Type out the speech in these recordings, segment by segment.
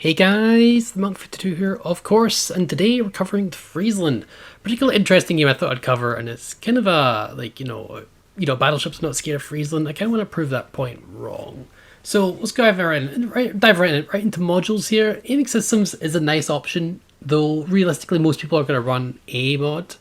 Hey guys, the Monk52 here, of course, and today we're covering Friesland. Particularly interesting game I thought I'd cover, and it's kind of a, Battleship's not scared of Friesland. I kind of want to prove that point wrong. So let's dive right into modules here. Aiming systems is a nice option, though realistically most people are going to run A mod.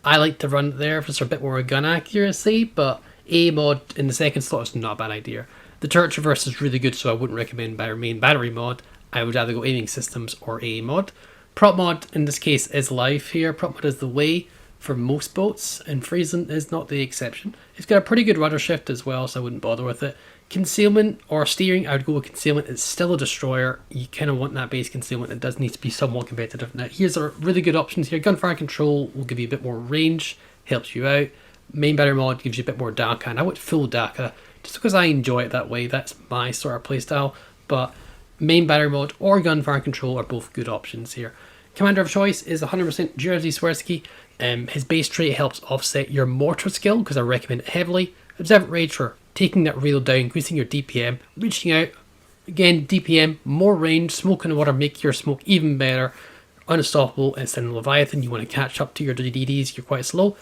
I like to run it there for a bit more gun accuracy, but A mod in the second slot is not a bad idea. The turret traverse is really good, so I wouldn't recommend main battery mod. I would either go aiming systems or A mod. Prop mod in this case is live here. Prop mod is the way for most boats, and Friesland is not the exception. It's got a pretty good rudder shift as well, so I wouldn't bother with it. Concealment or steering, I would go with concealment. It's still a destroyer. You kind of want that base concealment. It does need to be somewhat competitive. Now, here's our really good options here. Gunfire control will give you a bit more range, helps you out. Main battery mod gives you a bit more DACA, and I went full DACA just because I enjoy it that way. That's my sort of playstyle, but main battery mod or gunfire control are both good options here. Commander of choice is 100% Jerzy Swirsky. His base trait helps offset your mortar skill because I recommend it heavily. Observant Rage for taking that reload down, increasing your DPM, reaching out. Again, DPM, more range, smoke in the water, make your smoke even better. Unstoppable instead of Leviathan, you want to catch up to your DDDs, you're quite slow.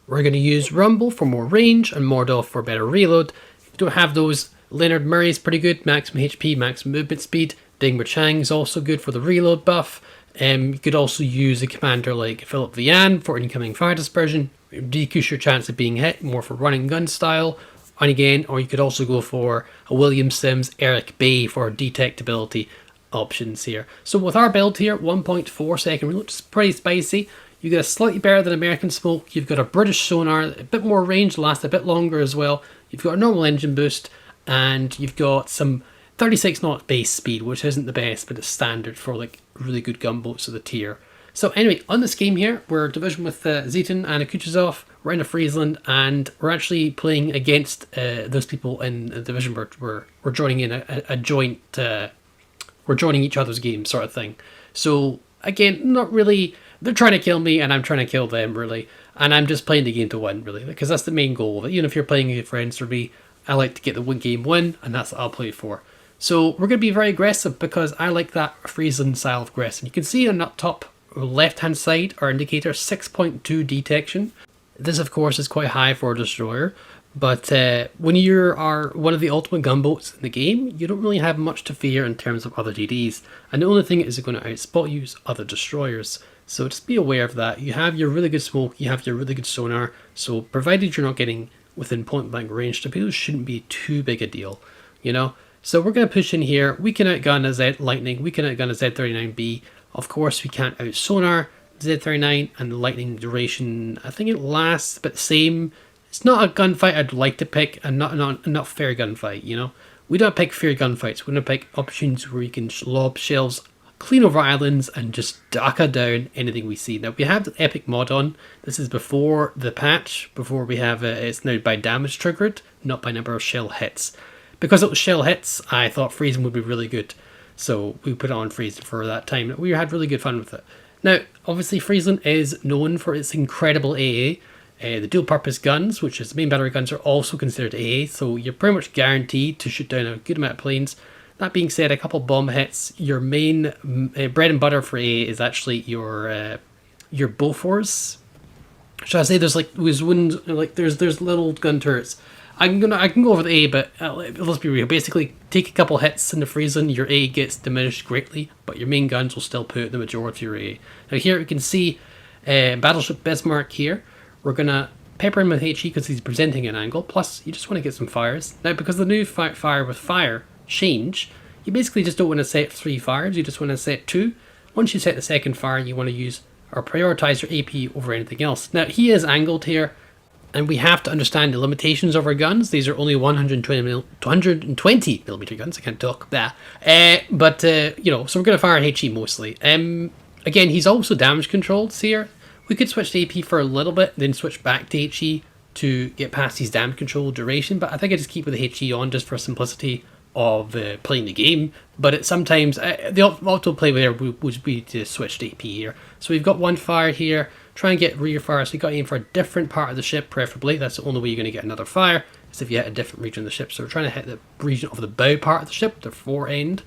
We're going to use Rumble for more range and Mordor for better reload. If you don't have those, Leonard Murray is pretty good, maximum HP, maximum movement speed. Ding Chang is also good for the reload buff. You could also use a commander like Philip Vian for incoming fire dispersion, decrease your chance of being hit, more for running gun style. And again, or you could also go for a William Sims, Eric Bay for detectability options here. So with our build here, 1.4 second reload, which is pretty spicy. You get a slightly better than American smoke. You've got a British sonar, a bit more range, lasts a bit longer as well. You've got a normal engine boost, and you've got some 36 knot base speed, which isn't the best, but it's standard for like really good gunboats of the tier. So anyway, on this game here, we're division with Zeton and Kutuzov. We're in a Friesland, and we're actually playing against those people in the division. We're joining in a joint. We're joining each other's game, sort of thing. So again, not really. They're trying to kill me, and I'm trying to kill them, really. And I'm just playing the game to win, really, because that's the main goal of it. Even if you're playing with your friends, for me, I like to get the one game win, and that's what I'll play for. So we're going to be very aggressive because I like that Friesland style of aggressive. You can see on the top left-hand side, our indicator 6.2 detection. This, of course, is quite high for a destroyer. But when you are one of the ultimate gunboats in the game, you don't really have much to fear in terms of other DDs. And the only thing is going to outspot you is other destroyers. So just be aware of that. You have your really good smoke, you have your really good sonar. So provided you're not getting within point blank range, torpedoes shouldn't be too big a deal, you know. So we're going to push in here. We can outgun a Z Lightning, we can outgun a Z39B. Of course, we can't out sonar Z39, and the Lightning duration, I think it lasts about the same. It's not a gunfight I'd like to pick, and not fair gunfight, you know. We don't pick fair gunfights. We don't pick options where you can lob shells clean over islands and just DACA down anything we see. Now we have the epic mod on. This is before the patch, before we have it's now by damage triggered, not by number of shell hits. Because it was shell hits, I thought Friesland would be really good. So we put it on Friesland for that time. We had really good fun with it. Now, obviously Friesland is known for its incredible AA. The dual purpose guns, which is main battery guns, are also considered AA. So you're pretty much guaranteed to shoot down a good amount of planes. That being said, a couple bomb hits. Your main bread and butter for A is actually your Bofors. Should I say there's there's little gun turrets. I can go over the A, but let's be real. Basically, take a couple hits in the Friesland, your A gets diminished greatly, but your main guns will still put the majority of your A. Now here you can see Battleship Bismarck here. We're gonna pepper him with HE because he's presenting an angle. Plus, you just want to get some fires. Now, because the new fire with fire change, you basically just don't want to set 3 fires, you just want to set 2. Once you set the second fire, you want to use or prioritize your AP over anything else. Now he is angled here, and we have to understand the limitations of our guns. These are only 120 millimeter guns. I can't talk that. You know, so we're going to fire HE mostly. Again, he's also damage controlled here. We could switch to AP for a little bit, then switch back to HE to get past his damage control duration, but I think I just keep with the HE on just for simplicity of playing the game. But it sometimes the optimal play there would be to switch to AP here. So we've got one fire here, try and get rear fire, so you've got to aim for a different part of the ship preferably. That's the only way you're going to get another fire, is if you hit a different region of the ship. So we're trying to hit the region of the bow part of the ship, the fore end.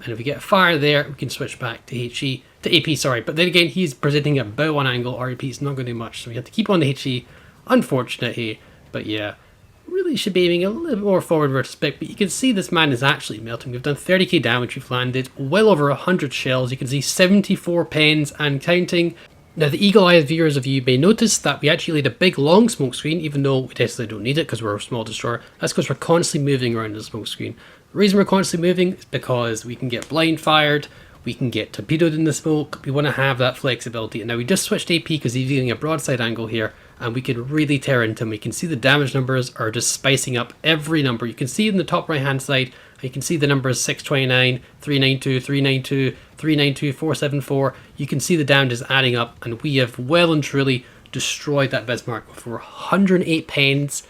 And if we get a fire there, we can switch back to AP, sorry. But then again, he's presenting a bow on angle. RAP is not going to do much, so we have to keep on the HE. Unfortunate here, but yeah. Really should be aiming a little bit more forward versus spec, but you can see this man is actually melting. We've done 30k damage, we've landed well over 100 shells. You can see 74 pens and counting. Now the eagle-eyed viewers of you may notice that we actually laid a big long smoke screen, even though we definitely don't need it because we're a small destroyer. That's because we're constantly moving around the smoke screen. The reason we're constantly moving is because we can get blind fired, we can get torpedoed in the smoke. We want to have that flexibility. And now we just switched AP because he's using a broadside angle here, and we can really tear into him. We can see the damage numbers are just spicing up every number. You can see in the top right hand side, you can see the numbers 629, 392, 392, 392, 474. You can see the damage is adding up, and we have well and truly destroyed that Bismarck with 108 pens.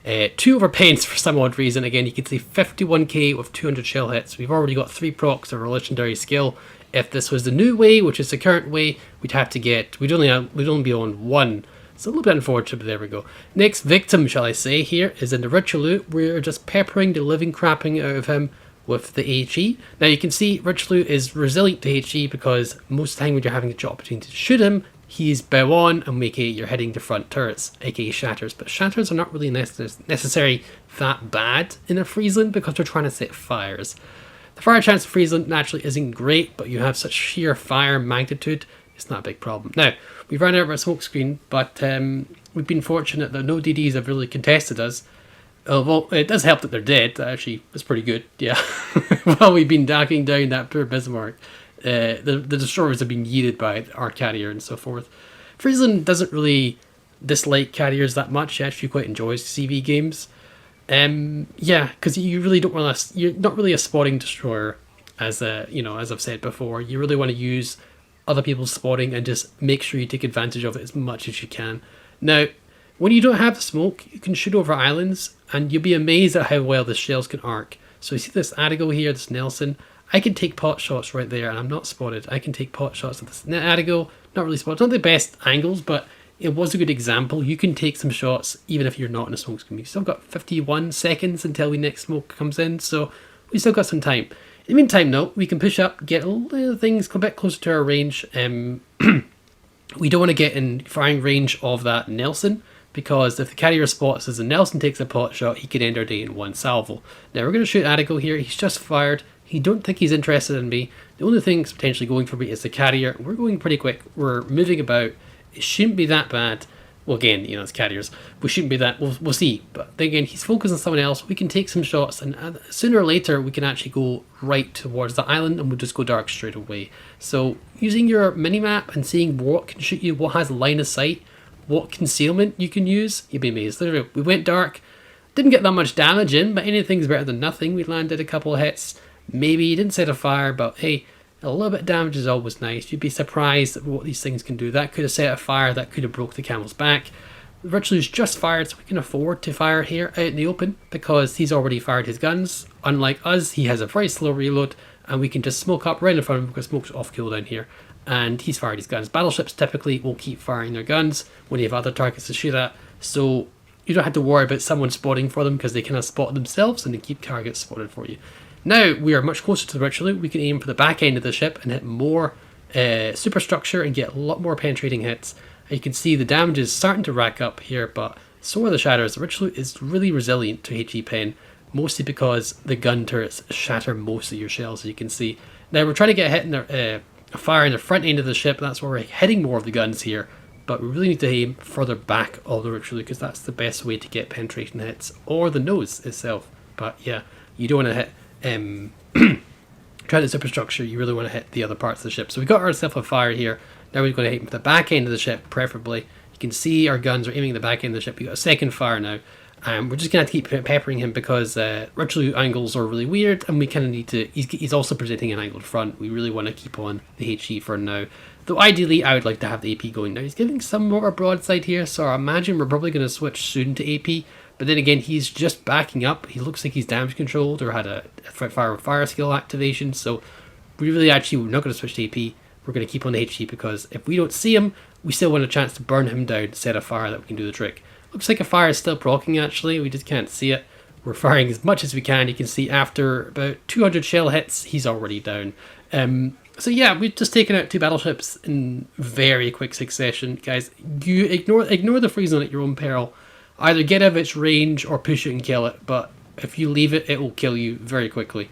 2 over pens for some odd reason. Again, you can see 51k with 200 shell hits. We've already got 3 procs of our legendary skill. If this was the new way, which is the current way, we'd have to get, we'd only be on 1. It's a little bit unfortunate, but there we go. Next victim, shall I say, here is in the Richelieu. We're just peppering the living crapping out of him with the HE. Now you can see Richelieu is resilient to HE because most of the time when you're having the opportunity to shoot him, he's bow on and you're hitting the front turrets, aka shatters. But shatters are not really necessarily that bad in a Friesland because we're trying to set fires. The fire chance of Friesland naturally isn't great, but you have such sheer fire magnitude, it's not a big problem. Now, we've run out of our smoke screen, but we've been fortunate that no DDs have really contested us. Although it does help that they're dead, that actually is pretty good, yeah. While we've been docking down that poor Bismarck. The destroyers have been yeeted by our carrier and so forth. Friesland doesn't really dislike carriers that much. He actually quite enjoys CV games. Yeah, because you really don't want to. You're not really a spotting destroyer, as as I've said before. You really want to use other people's spotting and just make sure you take advantage of it as much as you can. Now, when you don't have the smoke, you can shoot over islands, and you'll be amazed at how well the shells can arc. So you see this Adigo here, this Nelson. I can take pot shots right there, and I'm not spotted. I can take pot shots at this Adigo, not really spotted. Not the best angles, but it was a good example. You can take some shots even if you're not in a smoke screen. We've still got 51 seconds until the next smoke comes in, so we still got some time. In the meantime, though, we can push up, get a little things a bit closer to our range. We don't want to get in firing range of that Nelson, because if the carrier spots us and Nelson takes a pot shot, he can end our day in one salvo. Now we're going to shoot Adigo here. He's just fired. He don't think he's interested in me. The only thing that's potentially going for me is the carrier. We're going pretty quick. We're moving about. It shouldn't be that bad. Well, again, it's carriers. We shouldn't be that. We'll see. But then again, he's focused on someone else. We can take some shots, and sooner or later, we can actually go right towards the island, and we'll just go dark straight away. So using your mini-map and seeing what can shoot you, what has line of sight, what concealment you can use, you'll be amazed. Literally, we went dark. Didn't get that much damage in, but anything's better than nothing. We landed a couple of hits. Maybe you didn't set a fire, but hey, a little bit of damage is always nice. You'd be surprised at what these things can do. That could have set a fire, that could have broke the camel's back. Richelieu's just fired, so we can afford to fire here out in the open because he's already fired his guns. Unlike us, he has a very slow reload, and we can just smoke up right in front of him because smoke's off cooldown here. And he's fired his guns. Battleships typically will keep firing their guns when you have other targets to shoot at, so you don't have to worry about someone spotting for them because they kind of spot themselves and they keep targets spotted for you. Now we are much closer to the Richelieu. We can aim for the back end of the ship and hit more superstructure and get a lot more penetrating hits. And you can see the damage is starting to rack up here, but so are the shatters. The Richelieu is really resilient to HE pen, mostly because the gun turrets shatter most of your shells, as you can see. Now we're trying to get a hit in a fire in the front end of the ship. That's where we're hitting more of the guns here, but we really need to aim further back of the Richelieu because that's the best way to get penetration hits, or the nose itself. But yeah, you don't want to hit try the superstructure. You really want to hit the other parts of the ship. So we got ourselves a fire here. Now we're going to hit the back end of the ship, preferably. You can see our guns are aiming at the back end of the ship. We got a second fire now. We're just going to have to keep peppering him because Richelieu angles are really weird, and we kind of need to. He's also presenting an angled front. We really want to keep on the HE for now. Though ideally, I would like to have the AP going now. He's giving some more broadside here, so I imagine we're probably going to switch soon to AP. But then again, he's just backing up. He looks like he's damage controlled or had a fire skill activation. So we really we're not going to switch to AP. We're going to keep on the HE because if we don't see him, we still want a chance to burn him down, set a fire that we can do the trick. Looks like a fire is still proccing actually. We just can't see it. We're firing as much as we can. You can see after about 200 shell hits, he's already down. So yeah, we've just taken out 2 battleships in very quick succession. Guys, you ignore the Friesland at your own peril. Either get out of its range or push it and kill it, but if you leave it, it will kill you very quickly.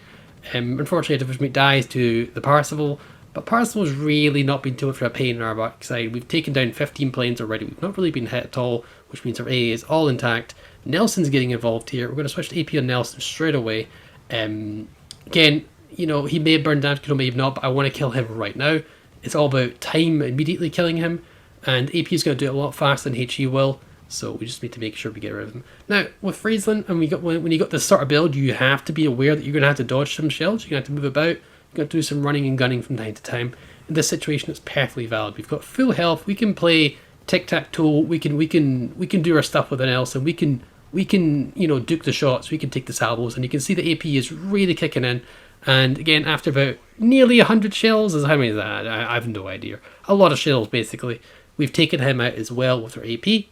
Unfortunately, Division dies to the Parzival, but Parzival's really not been too much of a pain in our backside. We've taken down 15 planes already. We've not really been hit at all, which means our AA is all intact. Nelson's getting involved here. We're going to switch to AP on Nelson straight away. Again, you know, he may have burned down, he may have not, but I want to kill him right now. It's all about time immediately killing him, and AP is going to do it a lot faster than HE will. So we just need to make sure we get rid of them. Now, with Friesland, and when you got this sort of build, you have to be aware that you're going to have to dodge some shells. You're going to have to move about. You're going to do some running and gunning from time to time. In this situation, it's perfectly valid. We've got full health. We can play tic-tac-toe. We can do our stuff with an else, and we can duke the shots. We can take the salvos, and you can see the AP is really kicking in. And again, after about nearly 100 shells, how many is that? I have no idea. A lot of shells, basically. We've taken him out as well with our AP.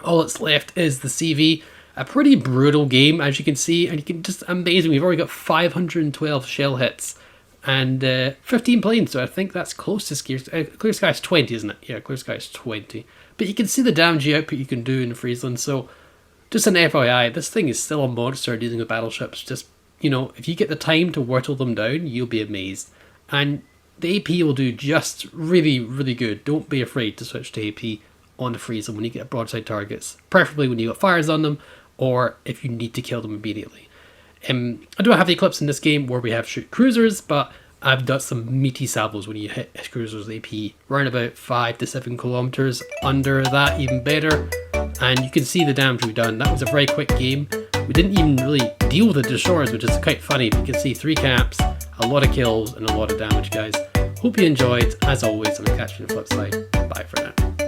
All that's left is the CV. A pretty brutal game, as you can see, and you can just amazing. We've already got 512 shell hits and 15 planes, so I think that's close to Clear Sky's 20, isn't it? Yeah, Clear Sky's 20. But you can see the damage output you can do in Friesland. So just an FYI, this thing is still a monster dealing with battleships. Just, you know, if you get the time to whittle them down, you'll be amazed. And the AP will do just really, really good. Don't be afraid to switch to AP on the Friesland when you get broadside targets, preferably when you got fires on them, or if you need to kill them immediately. I don't have the Eclipse in this game where we have shoot cruisers, but I've got some meaty salvos when you hit cruisers AP around about 5 to 7 kilometers. Under that, even better. And you can see the damage we've done. That was a very quick game. We didn't even really deal with the destroyers, which is quite funny. But you can see 3 caps, a lot of kills, and a lot of damage, guys. Hope you enjoyed. As always, I'm going to catch you on the flip side. Bye for now.